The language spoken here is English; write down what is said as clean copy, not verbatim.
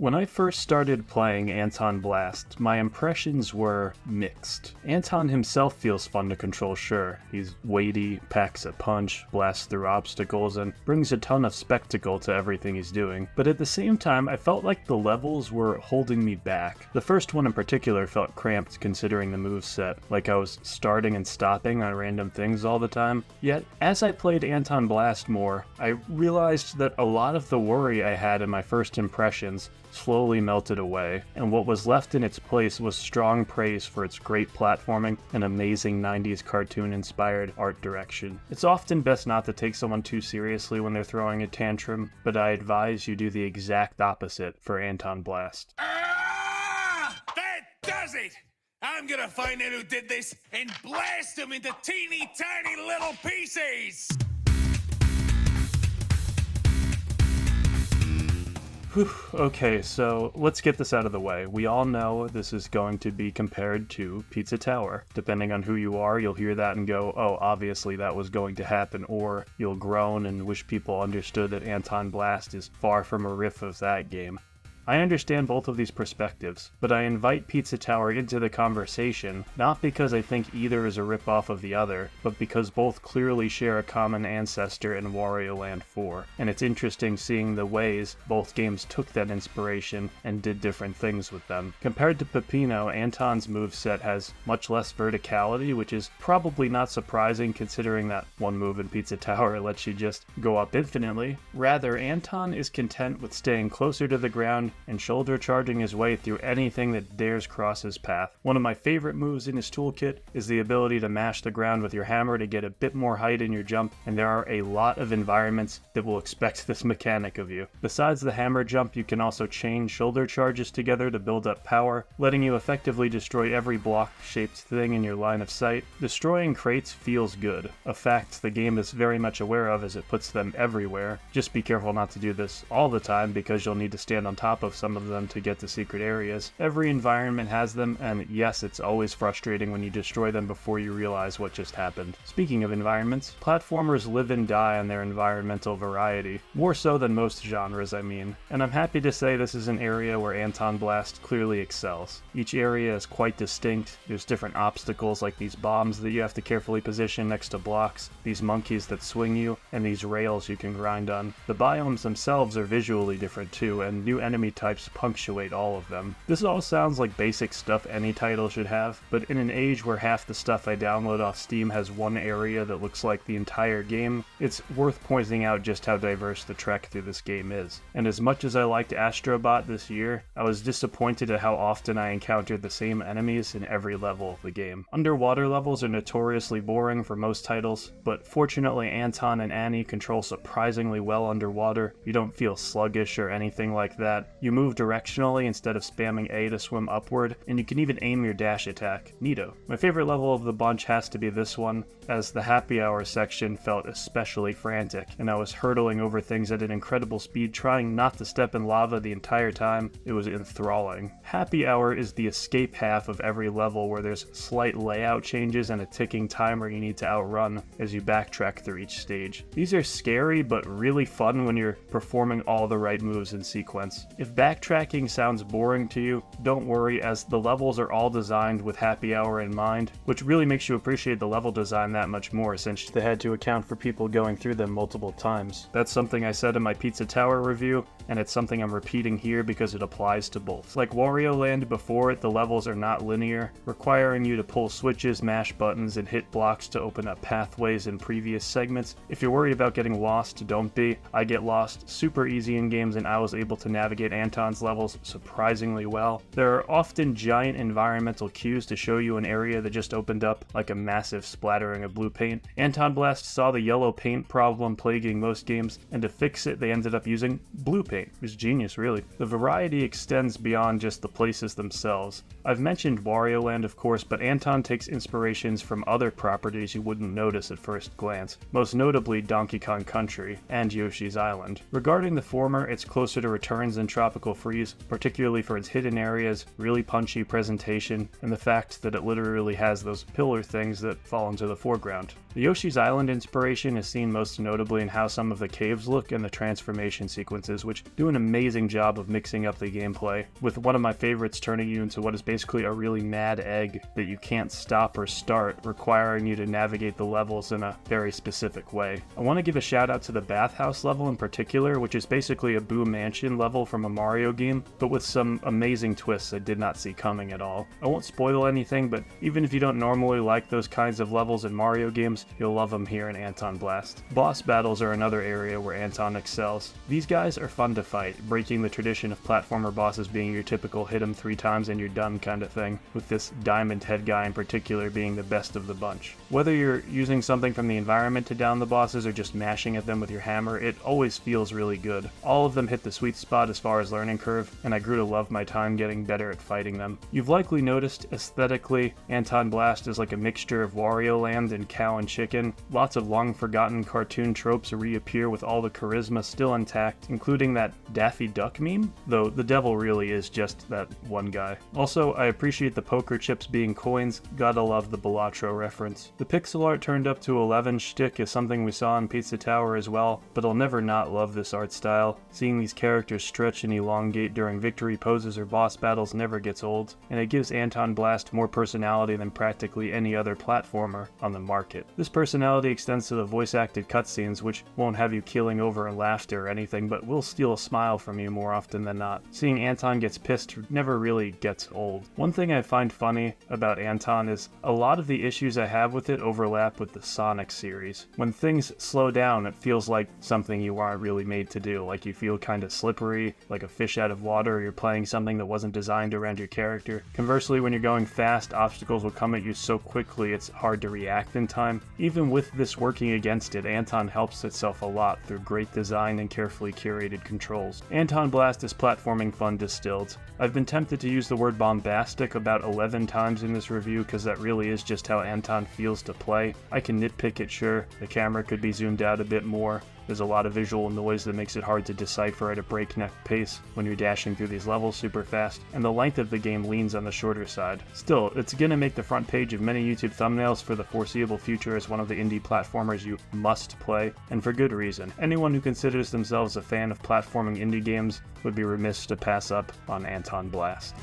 When I first started playing Antonblast, my impressions were mixed. Anton himself feels fun to control, sure. He's weighty, packs a punch, blasts through obstacles, and brings a ton of spectacle to everything he's doing. But at the same time, I felt like the levels were holding me back. The first one in particular felt cramped considering the moveset, like I was starting and stopping on random things all the time. Yet, as I played Antonblast more, I realized that a lot of the worry I had in my first impressions slowly melted away, and what was left in its place was strong praise for its great platforming and amazing 90s cartoon-inspired art direction. It's often best not to take someone too seriously when they're throwing a tantrum, but I advise you do the exact opposite for Antonblast. Ah! That does it! I'm gonna find out who did this and blast them into teeny tiny little pieces! Whew, okay, so let's get this out of the way. We all know this is going to be compared to Pizza Tower. Depending on who you are, you'll hear that and go, oh, obviously that was going to happen, or you'll groan and wish people understood that Antonblast is far from a riff of that game. I understand both of these perspectives, but I invite Pizza Tower into the conversation not because I think either is a ripoff of the other, but because both clearly share a common ancestor in Wario Land 4, and it's interesting seeing the ways both games took that inspiration and did different things with them. Compared to Peppino, Anton's moveset has much less verticality, which is probably not surprising considering that one move in Pizza Tower lets you just go up infinitely. Rather, Anton is content with staying closer to the ground and shoulder charging his way through anything that dares cross his path. One of my favorite moves in his toolkit is the ability to mash the ground with your hammer to get a bit more height in your jump, and there are a lot of environments that will expect this mechanic of you. Besides the hammer jump, you can also chain shoulder charges together to build up power, letting you effectively destroy every block-shaped thing in your line of sight. Destroying crates feels good, a fact the game is very much aware of as it puts them everywhere. Just be careful not to do this all the time because you'll need to stand on top of some of them to get to secret areas. Every environment has them, and yes, it's always frustrating when you destroy them before you realize what just happened. Speaking of environments, platformers live and die on their environmental variety. More so than most genres, I mean. And I'm happy to say this is an area where Antonblast clearly excels. Each area is quite distinct. There's different obstacles like these bombs that you have to carefully position next to blocks, these monkeys that swing you, and these rails you can grind on. The biomes themselves are visually different too, and new enemy types punctuate all of them. This all sounds like basic stuff any title should have, but in an age where half the stuff I download off Steam has one area that looks like the entire game, it's worth pointing out just how diverse the trek through this game is. And as much as I liked Astrobot this year, I was disappointed at how often I encountered the same enemies in every level of the game. Underwater levels are notoriously boring for most titles, but fortunately Anton and Annie control surprisingly well underwater. You don't feel sluggish or anything like that. You move directionally instead of spamming A to swim upward, and you can even aim your dash attack. Neato. My favorite level of the bunch has to be this one, as the happy hour section felt especially frantic, and I was hurtling over things at an incredible speed trying not to step in lava the entire time. It was enthralling. Happy hour is the escape half of every level where there's slight layout changes and a ticking timer you need to outrun as you backtrack through each stage. These are scary but really fun when you're performing all the right moves in sequence. If backtracking sounds boring to you, don't worry, as the levels are all designed with happy hour in mind, which really makes you appreciate the level design that much more since they had to account for people going through them multiple times. That's something I said in my Pizza Tower review, and it's something I'm repeating here because it applies to both. Like Wario Land before it, the levels are not linear, requiring you to pull switches, mash buttons, and hit blocks to open up pathways in previous segments. If you're worried about getting lost, don't be. I get lost super easy in games, and I was able to navigate Anton's levels surprisingly well. There are often giant environmental cues to show you an area that just opened up, like a massive splattering of blue paint. Antonblast saw the yellow paint problem plaguing most games, and to fix it they ended up using blue paint. It was genius, really. The variety extends beyond just the places themselves. I've mentioned Wario Land, of course, but Anton takes inspirations from other properties you wouldn't notice at first glance, most notably Donkey Kong Country and Yoshi's Island. Regarding the former, it's closer to Returns than Tropical Freeze, particularly for its hidden areas, really punchy presentation, and the fact that it literally has those pillar things that fall into the foreground. The Yoshi's Island inspiration is seen most notably in how some of the caves look and the transformation sequences, which which do an amazing job of mixing up the gameplay, with one of my favorites turning you into what is basically a really mad egg that you can't stop or start, requiring you to navigate the levels in a very specific way. I want to give a shout out to the bathhouse level in particular, which is basically a Boo Mansion level from a Mario game, but with some amazing twists I did not see coming at all. I won't spoil anything, but even if you don't normally like those kinds of levels in Mario games, you'll love them here in Antonblast. Boss battles are another area where Anton excels. These guys are fun to fight, breaking the tradition of platformer bosses being your typical hit 'em 3 times and you're done kind of thing, with this diamond head guy in particular being the best of the bunch. Whether you're using something from the environment to down the bosses or just mashing at them with your hammer, it always feels really good. All of them hit the sweet spot as far as learning curve, and I grew to love my time getting better at fighting them. You've likely noticed, aesthetically, Antonblast is like a mixture of Wario Land and Cow and Chicken. Lots of long-forgotten cartoon tropes reappear with all the charisma still intact, including that Daffy Duck meme, though the devil really is just that one guy. Also, I appreciate the poker chips being coins, gotta love the Balatro reference. The pixel art turned up to 11 shtick is something we saw in Pizza Tower as well, but I'll never not love this art style. Seeing these characters stretch and elongate during victory poses or boss battles never gets old, and it gives Antonblast more personality than practically any other platformer on the market. This personality extends to the voice-acted cutscenes, which won't have you keeling over in laughter or anything, but will steal a smile from you more often than not. Seeing Anton gets pissed never really gets old. One thing I find funny about Anton is a lot of the issues I have with it overlap with the Sonic series. When things slow down, it feels like something you aren't really made to do, like you feel kinda slippery, like a fish out of water, or you're playing something that wasn't designed around your character. Conversely, when you're going fast, obstacles will come at you so quickly it's hard to react in time. Even with this working against it, Anton helps itself a lot through great design and carefully curated controls. Antonblast is platforming fun distilled. I've been tempted to use the word bombastic about 11 times in this review because that really is just how Anton feels to play. I can nitpick it, sure, the camera could be zoomed out a bit more. There's a lot of visual noise that makes it hard to decipher at a breakneck pace when you're dashing through these levels super fast, and the length of the game leans on the shorter side. Still, it's gonna make the front page of many YouTube thumbnails for the foreseeable future as one of the indie platformers you must play, and for good reason. Anyone who considers themselves a fan of platforming indie games would be remiss to pass up on Antonblast.